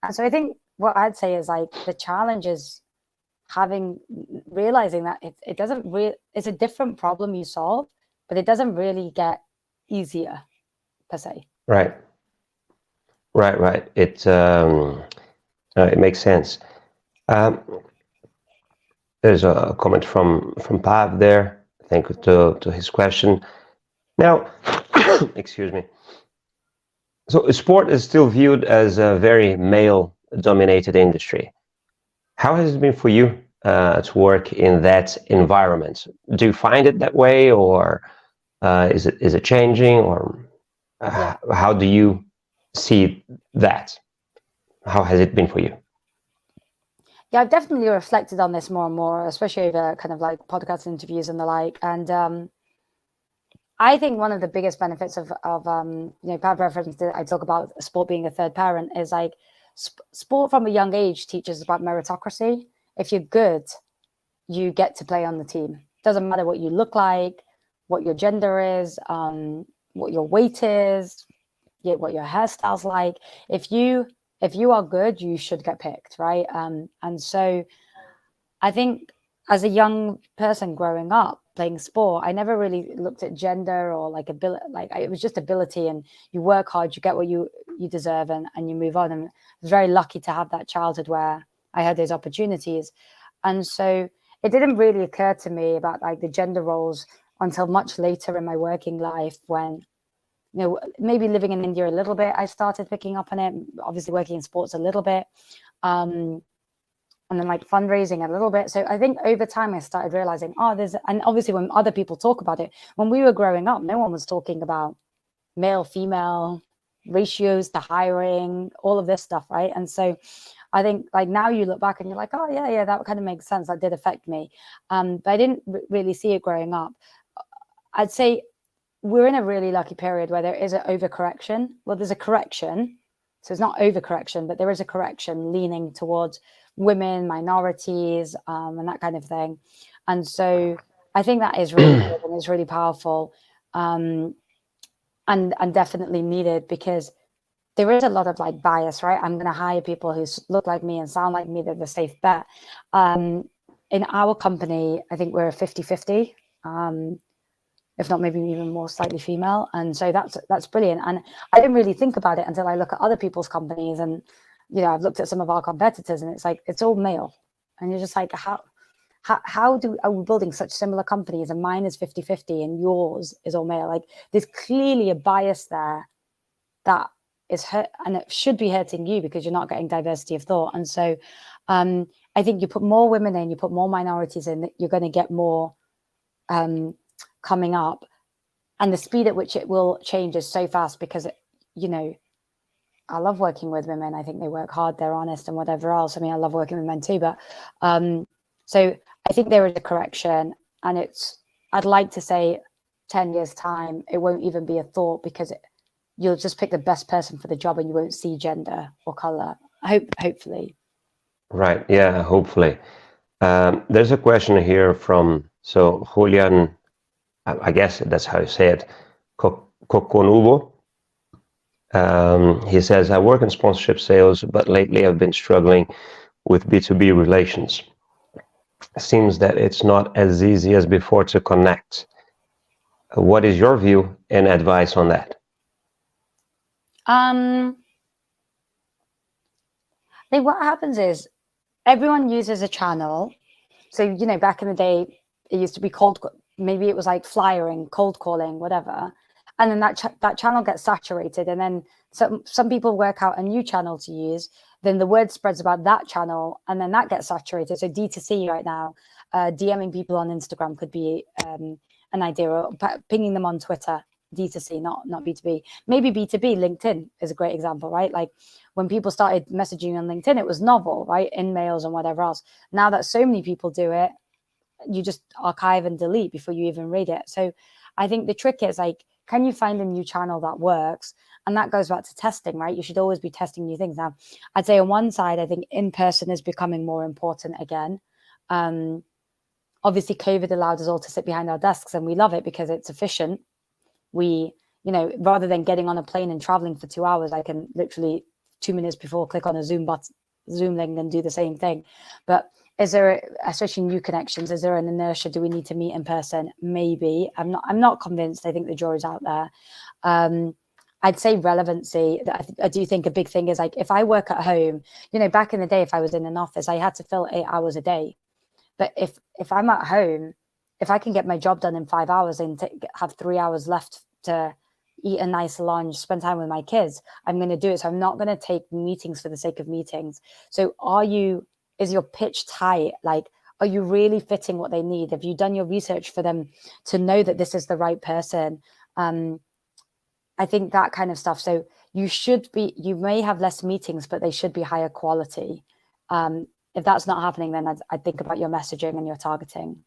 And so I think what I'd say is like the challenge is realizing that it doesn't really, it's a different problem you solve, but it doesn't really get easier per se. Right. It makes sense. There's a comment from Pav there. Thank you to his question. Now, excuse me. So sport is still viewed as a very male-dominated industry. How has it been for you to work in that environment? Do you find it that way, or is it changing, or how do you see that? How has it been for you? Yeah, I've definitely reflected on this more and more, especially over kind of like podcast interviews and the like. And I think one of the biggest benefits of you know, Pat referenced it, I talk about sport being a third parent, is like sport from a young age teaches about meritocracy. If you're good, you get to play on the team. Doesn't matter what you look like, what your gender is, what your weight is, what your hairstyle's like. If you are good, you should get picked, right? And so I think as a young person growing up playing sport, I never really looked at gender or like ability. Like it was just ability, and you work hard, you get what you deserve, and you move on. And I was very lucky to have that childhood where I had those opportunities. And so it didn't really occur to me about like the gender roles until much later in my working life, when, you know, maybe living in India a little bit, I started picking up on it. Obviously working in sports a little bit. And then like fundraising a little bit. So I think over time I started realizing, and obviously when other people talk about it, when we were growing up, no one was talking about male, female ratios to hiring, all of this stuff, right? And so I think like now you look back and you're like, oh yeah, that kind of makes sense. That did affect me. But I didn't really see it growing up. I'd say we're in a really lucky period where there is an overcorrection. Well, there's a correction. So it's not overcorrection, but there is a correction leaning towards women, minorities, and that kind of thing. And so I think that is really good and is really powerful, and definitely needed, because there is a lot of like bias, right? I'm going to hire people who look like me and sound like me. They're the safe bet. In our company, I think we're a 50-50. If not maybe even more slightly female. And so that's brilliant. And I didn't really think about it until I look at other people's companies, and, you know, I've looked at some of our competitors, and it's like, it's all male. And you're just like, how are we building such similar companies, and mine is 50-50 and yours is all male? Like there's clearly a bias there that is hurt, and it should be hurting you because you're not getting diversity of thought. And so I think you put more women in, you put more minorities in, you're going to get more coming up. and the speed at which it will change is so fast because, I love working with women. I think they work hard, they're honest and whatever else. I mean, I love working with men too, but so I think there is a correction, and I'd like to say 10 years time, it won't even be a thought because you'll just pick the best person for the job and you won't see gender or color. Hopefully. Right. Yeah, hopefully. There's a question here from Julian, I guess that's how you say it, Coconubo. He says, I work in sponsorship sales, but lately I've been struggling with B2B relations. Seems that it's not as easy as before to connect. What is your view and advice on that? What happens is everyone uses a channel. So, back in the day, it used to be maybe it was like flyering, cold calling, whatever. And then that channel gets saturated. And then some people work out a new channel to use. Then the word spreads about that channel, and then that gets saturated. So D2C right now, DMing people on Instagram could be an idea, or pinging them on Twitter. D2C, not B2B. Maybe B2B, LinkedIn is a great example, right? Like when people started messaging on LinkedIn, it was novel, right? In mails and whatever else. Now that so many people do it, you just archive and delete before you even read it. So I think the trick is like, can you find a new channel that works? And that goes back to testing, right? You should always be testing new things. Now, I'd say on one side, I think in-person is becoming more important again. Obviously, COVID allowed us all to sit behind our desks, and we love it because it's efficient. We, rather than getting on a plane and traveling for 2 hours, I can literally 2 minutes before click on a Zoom link and do the same thing. But is there, especially new connections, is there an inertia? Do we need to meet in person? Maybe. I'm not convinced. I think the jury's out there. I'd say relevancy. I do think a big thing is like if I work at home, back in the day, if I was in an office, I had to fill 8 hours a day. But if I'm at home, if I can get my job done in 5 hours and have 3 hours left to eat a nice lunch, spend time with my kids, I'm going to do it. So I'm not going to take meetings for the sake of meetings. So is your pitch tight? Like, are you really fitting what they need? Have you done your research for them to know that this is the right person? I think that kind of stuff. So you may have less meetings, but they should be higher quality. If that's not happening, then I'd think about your messaging and your targeting.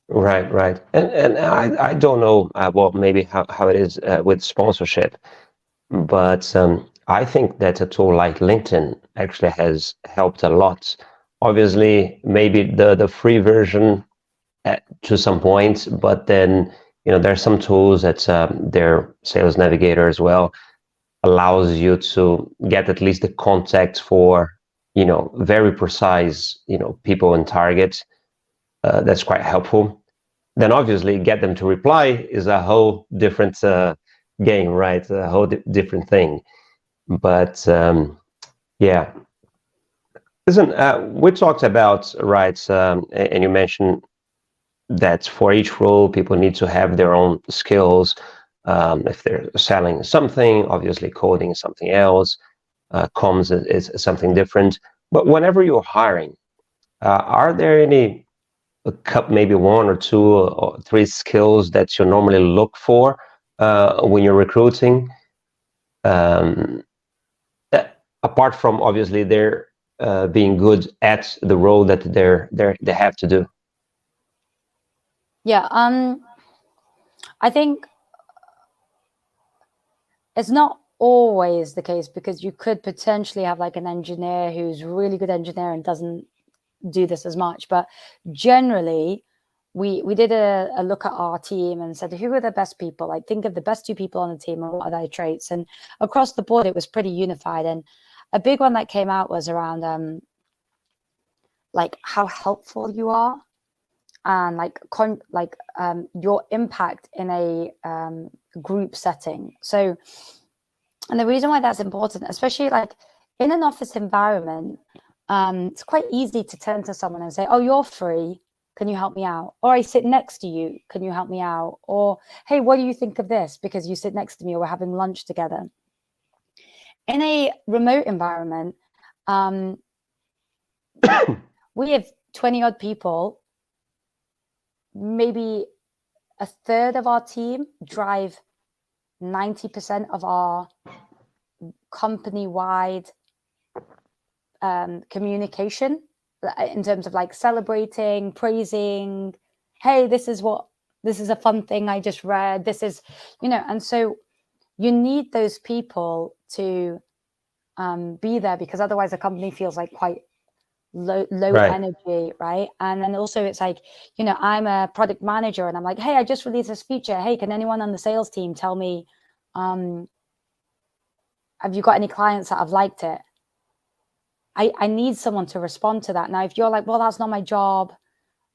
Right. And I don't know, maybe how it is with sponsorship, but I think that a tool like LinkedIn actually has helped a lot. Obviously, maybe the free version to some point, but then, there's some tools that their Sales Navigator as well allows you to get at least the contact for, very precise, people and target. That's quite helpful. Then obviously get them to reply is a whole different game, right? A whole different thing. But yeah. Listen, we talked about, right, and you mentioned that for each role, people need to have their own skills. If they're selling something, obviously coding is something else. Comms is something different. But whenever you're hiring, are there any maybe 1 or 2 or 3 skills that you normally look for when you're recruiting? Apart from obviously they're being good at the role that they have to do. Yeah, I think it's not always the case because you could potentially have like an engineer who's a really good engineer and doesn't do this as much. But generally, we did a look at our team and said, who are the best people? Like think of the best 2 people on the team and what are their traits? And across the board, it was pretty unified. And a big one that came out was around like how helpful you are and your impact in a group setting. So, and the reason why that's important, especially like in an office environment, it's quite easy to turn to someone and say, oh, you're free. Can you help me out? Or I sit next to you. Can you help me out? Or, hey, what do you think of this? Because you sit next to me or we're having lunch together. In a remote environment, we have 20 odd people. Maybe a third of our team drive 90% of our company-wide communication in terms of like celebrating, praising, hey, this is a fun thing I just read, this is, and so you need those people to be there, because otherwise the company feels like quite low Right. energy, right? And then also it's like, I'm a product manager and I'm like, hey, I just released this feature, hey, can anyone on the sales team tell me, have you got any clients that have liked it? I need someone to respond to that. Now, if you're like, well, that's not my job.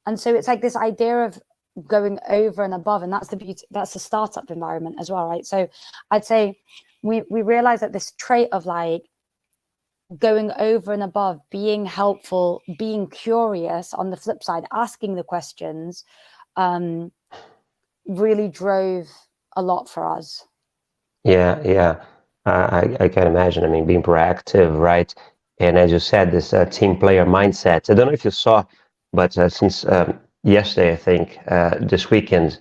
And so it's like this idea of going over and above, and that's the beauty, that's the startup environment as well, right? So I'd say we realize that this trait of like going over and above, being helpful, being curious, on the flip side, asking the questions, really drove a lot for us. Yeah. I can imagine. I mean, being proactive, right? And as you said, this team player mindset. I don't know if you saw, but since yesterday, I think this weekend,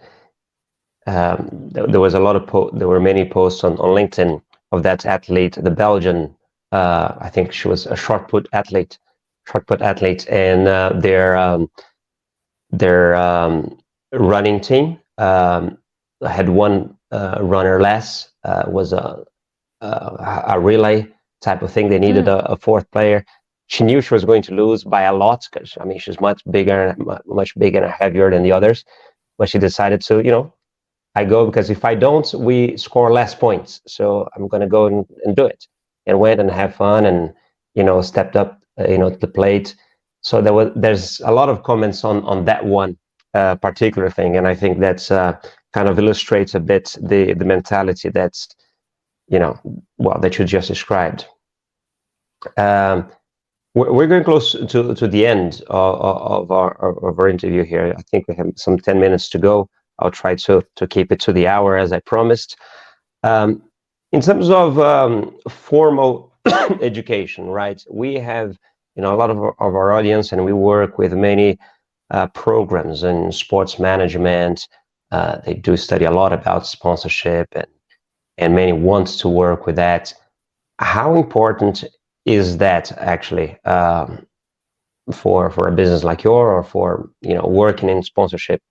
there was a lot of there were many posts on LinkedIn of that athlete, the Belgian. I think she was a shot put athlete, and their running team had one runner less. Was a relay type of thing. They needed a fourth player. She knew she was going to lose by a lot, because I mean, she's much bigger and heavier than the others. But she decided to, I go because if I don't, we score less points. So I'm going to go and do it, and went and have fun, and stepped up, to the plate. So there's a lot of comments on that one particular thing, and I think that's kind of illustrates a bit the mentality that's that you just described. We're going close to the end of our interview here. I think we have some 10 minutes to go. I'll try to keep it to the hour as I promised. In terms of formal education, right? We have a lot of our audience, and we work with many programs in sports management. They do study a lot about sponsorship, and many want to work with that. How important is that actually for a business like yours, or for working in sponsorship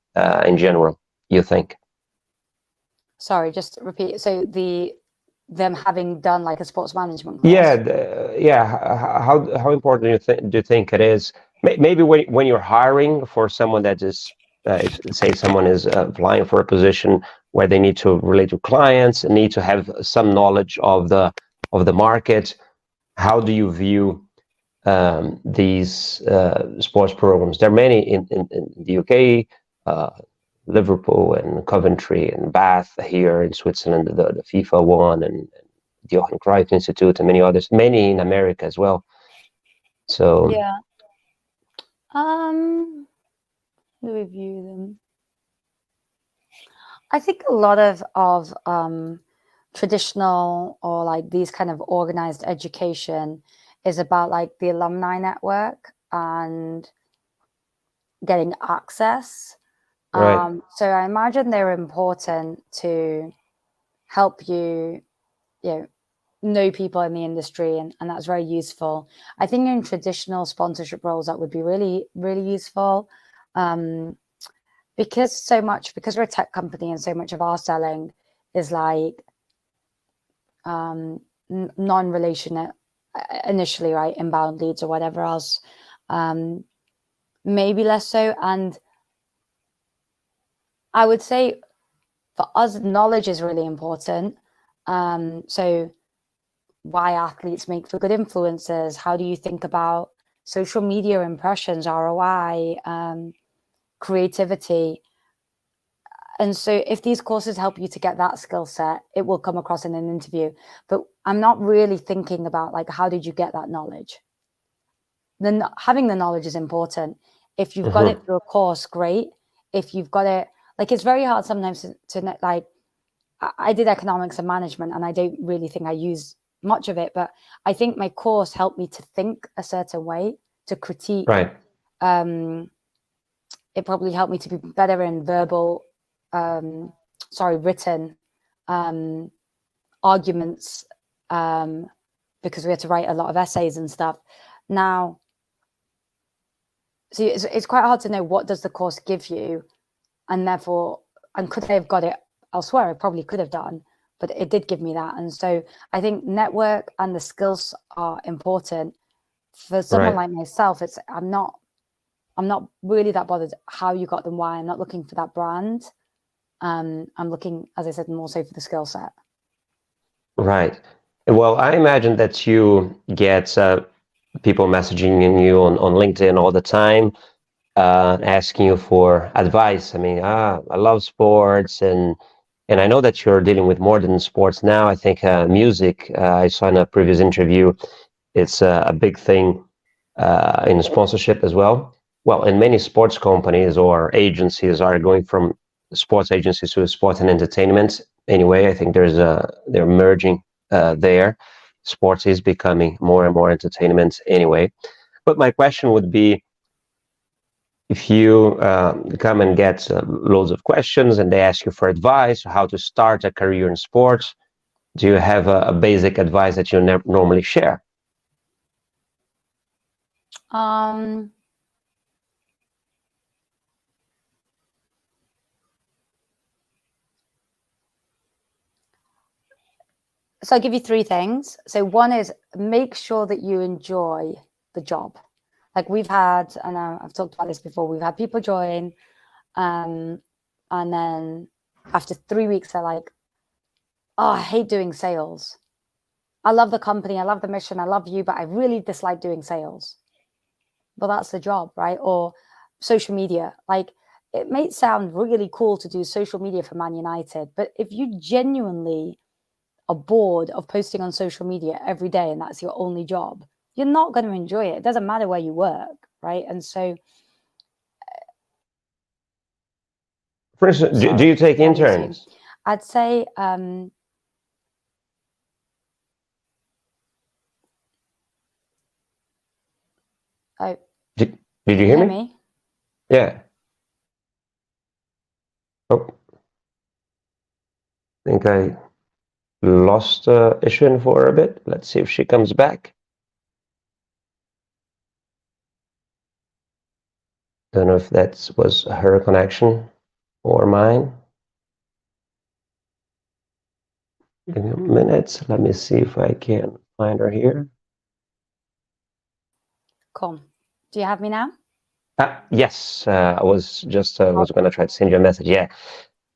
in general, you think? Sorry, just repeat. So them having done like a sports management course? How important do you think it is? Maybe when you're hiring for someone that is, if say someone is applying for a position where they need to relate to clients and need to have some knowledge of the market. How do you view these sports programs? There are many in the UK, Liverpool and Coventry and Bath here in Switzerland, the FIFA one, and the Johan Cruyff Institute, and many others, many in America as well. So yeah. How do we view them? I think a lot of traditional, or like these kind of organized education, is about like the alumni network and getting access. right. So I imagine they're important to help you, know people in the industry, and that's very useful. I think in traditional sponsorship roles, that would be really, really useful. Because we're a tech company, and so much of our selling is like non-relational initially, right? Inbound leads or whatever else. Maybe less so. And I would say for us, knowledge is really important. So why athletes make for good influencers? How do you think about social media impressions, ROI, creativity? And so if these courses help you to get that skill set, it will come across in an interview. But I'm not really thinking about like, how did you get that knowledge? Then having the knowledge is important. If you've got it through a course, great. If you've got it, like, it's very hard sometimes to like, I did economics and management, and I don't really think I use much of it, but I think my course helped me to think a certain way, to critique. Right. It probably helped me to be better in verbal written arguments because we had to write a lot of essays and stuff. Now, so it's quite hard to know what does the course give you, and therefore, and could I have got it elsewhere? I probably could have done, but it did give me that. And so I think network and the skills are important. For someone like myself, I'm not really that bothered how you got them, why. I'm not looking for that brand. I'm looking, as I said, more so for the skill set. Right. Well, I imagine that you get people messaging you on LinkedIn all the time, asking you for advice. I mean, I love sports, and I know that you're dealing with more than sports now. I think music, I saw in a previous interview, it's a big thing in sponsorship as well. Well, and many sports companies or agencies are going from sports agencies to sport and entertainment. Anyway, I think they're merging there. Sports is becoming more and more entertainment anyway. But my question would be, if you come and get loads of questions and they ask you for advice, how to start a career in sports, do you have a basic advice that you normally share? So I'll give you three things. So one is make sure that you enjoy the job. Like we've had, and I've talked about this before, we've had people join, and then after 3 weeks, they're like, oh, I hate doing sales. I love the company, I love the mission, I love you, but I really dislike doing sales. Well, that's the job, right? Or social media. Like, it may sound really cool to do social media for Man United, but if you genuinely are bored of posting on social media every day and that's your only job, you're not going to enjoy it. It doesn't matter where you work, right? And so, for instance, do you take interns? I'd say did you hear me? Yeah. Oh, I think I lost Ishveen for a bit. Let's see if she comes back. Don't know if that was her connection or mine. Give me a minute. Let me see if I can find her here. Cool. Do you have me now? Yes. I was just was going to try to send you a message. Yeah.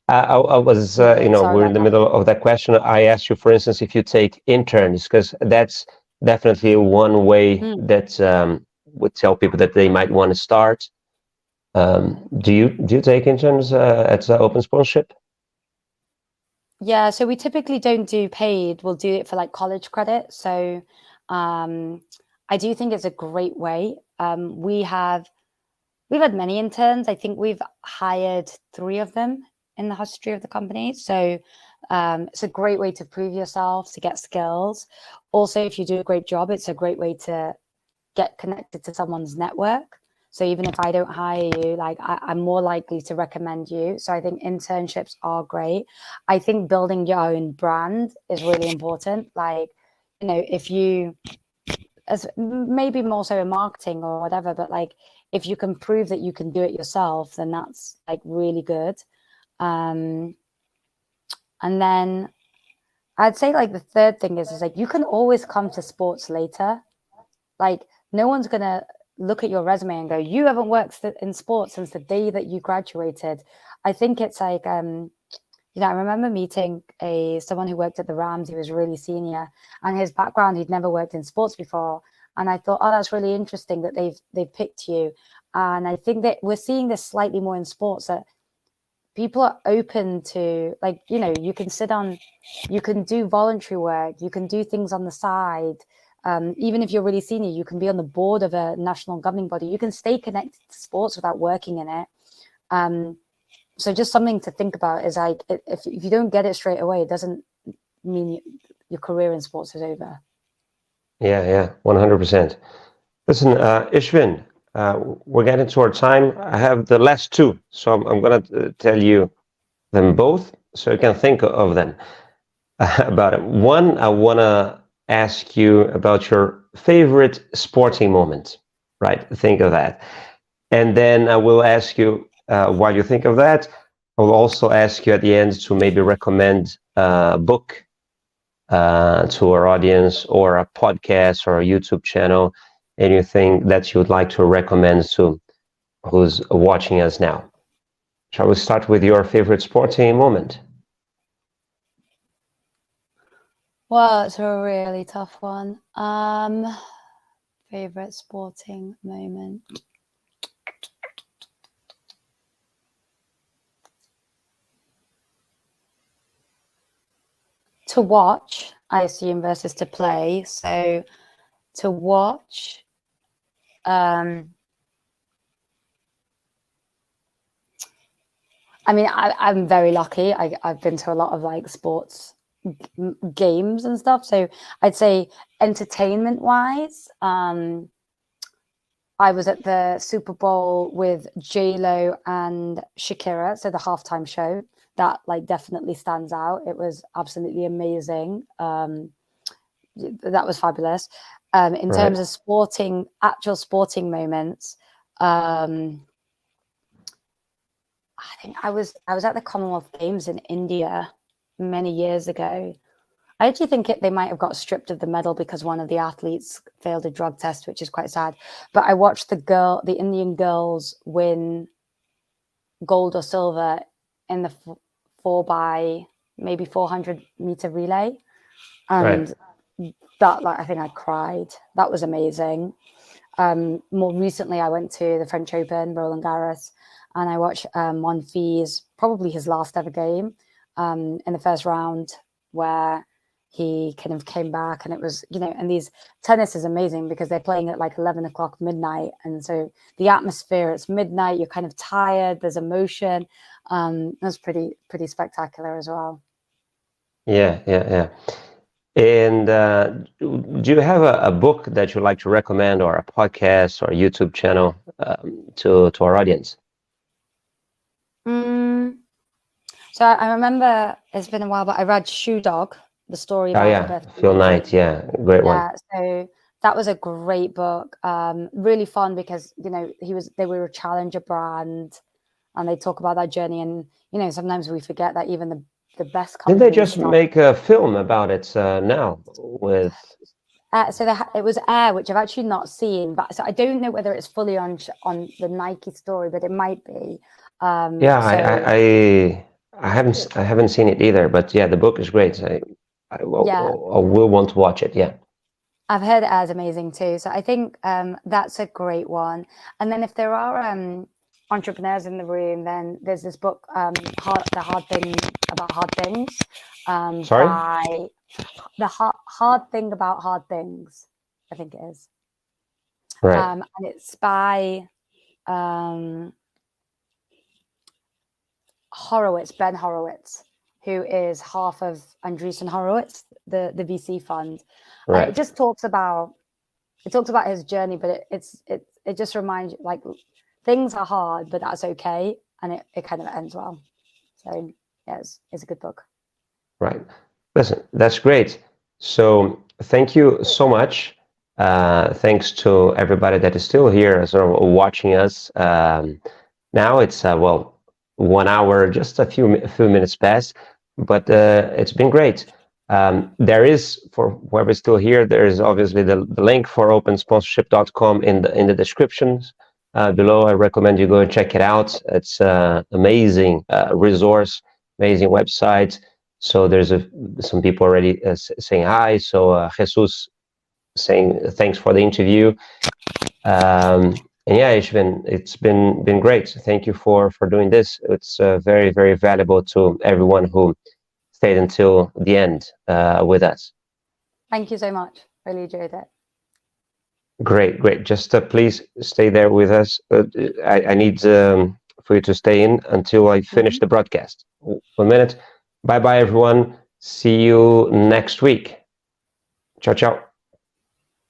I was, we're in the middle of that question. I asked you, for instance, if you take interns, because that's definitely one way that would tell people that they might want to start. Do you take interns at Open Sponsorship? Yeah, so we typically don't do paid. We'll do it for like college credit. So I do think it's a great way. We've had many interns. I think we've hired 3 of them in the history of the company. So it's a great way to prove yourself, to get skills. Also, if you do a great job, it's a great way to get connected to someone's network. So even if I don't hire you, like I'm more likely to recommend you. So I think internships are great. I think building your own brand is really important. Like, if you, as maybe more so in marketing or whatever, but like if you can prove that you can do it yourself, then that's like really good. And then I'd say like the third thing is like you can always come to sports later. Like no one's gonna look at your resume and go, you haven't worked in sports since the day that you graduated. I think it's like, I remember meeting someone who worked at the Rams. He was really senior, and his background, he'd never worked in sports before. And I thought, oh, that's really interesting that they've picked you. And I think that we're seeing this slightly more in sports, that people are open to, like, you can do voluntary work, you can do things on the side. Even if you're really senior, you can be on the board of a national governing body. You can stay connected to sports without working in it. So just something to think about is like, if you don't get it straight away, it doesn't mean your career in sports is over. Yeah, 100%. Listen, Ishveen, we're getting to our time. I have the last 2, so I'm going to tell you them both, so you can think of them about it. One, I want to ask you about your favorite sporting moment, right? Think of that. And then I will ask you, while you think of that, I will also ask you at the end to maybe recommend a book to our audience, or a podcast, or a YouTube channel, anything that you would like to recommend to who's watching us now. Shall we start with your favorite sporting moment? Well, it's a really tough one. Favorite sporting moment. To watch, I assume, versus to play. So to watch, I mean, I'm very lucky. I've been to a lot of like sports games and stuff. So I'd say entertainment wise, I was at the Super Bowl with J-Lo and Shakira. So the halftime show, that like definitely stands out. It was absolutely amazing. That was fabulous. In terms of actual sporting moments, I think I was at the Commonwealth Games in India many years ago. I actually think they might have got stripped of the medal because one of the athletes failed a drug test, which is quite sad. But I watched the Indian girls win gold or silver in the 400-meter relay, and that, like, I think I cried. That was amazing. More recently, I went to the French Open, Roland Garros, and I watched Monfils, probably his last ever game, in the first round, where he kind of came back, and it was, and tennis is amazing because they're playing at like 11 o'clock midnight. And so the atmosphere, it's midnight, you're kind of tired, there's emotion. That's pretty spectacular as well. Yeah. And do you have a book that you'd like to recommend, or a podcast, or a YouTube channel to our audience? So I remember, it's been a while, but I read Shoe Dog, the story about Phil Knight, great one. Yeah, so that was a great book. Really fun because they were a challenger brand, and they talk about that journey. And sometimes we forget that even the best companies. Did they just make a film about it now with? It was Air, which I've actually not seen, but so I don't know whether it's fully on the Nike story, but it might be. I haven't seen it either, but yeah, the book is great. I will want to watch it. Yeah, I've heard it as amazing too. So I think that's a great one. And then if there are entrepreneurs in the room, then there's this book, The Hard Thing About Hard Things. Sorry? By The Hard Thing About Hard Things, I think it is. Right. And it's by Horowitz, Ben Horowitz, who is half of Andreessen Horowitz, the VC fund. Right. It just talks about his journey, but it just reminds you, like, things are hard, but that's okay, and it kind of ends well. So yeah, it's a good book. Right. Listen, that's great. So thank you so much. Thanks to everybody that is still here, sort of watching us. Now it's 1 hour, just a few minutes past, but it's been great. There is, for whoever's still here, there is obviously the link for opensponsorship.com in the descriptions below. I recommend you go and check it out. It's an amazing resource, amazing website. So there's some people already saying hi. So Jesus saying thanks for the interview. And yeah, Ishveen, it's been great. Thank you for doing this. It's very, very valuable to everyone who stayed until the end with us. Thank you so much. Really enjoyed it. Great. Just please stay there with us. I need for you to stay in until I finish the broadcast. 1 minute. Bye, everyone. See you next week. Ciao, ciao.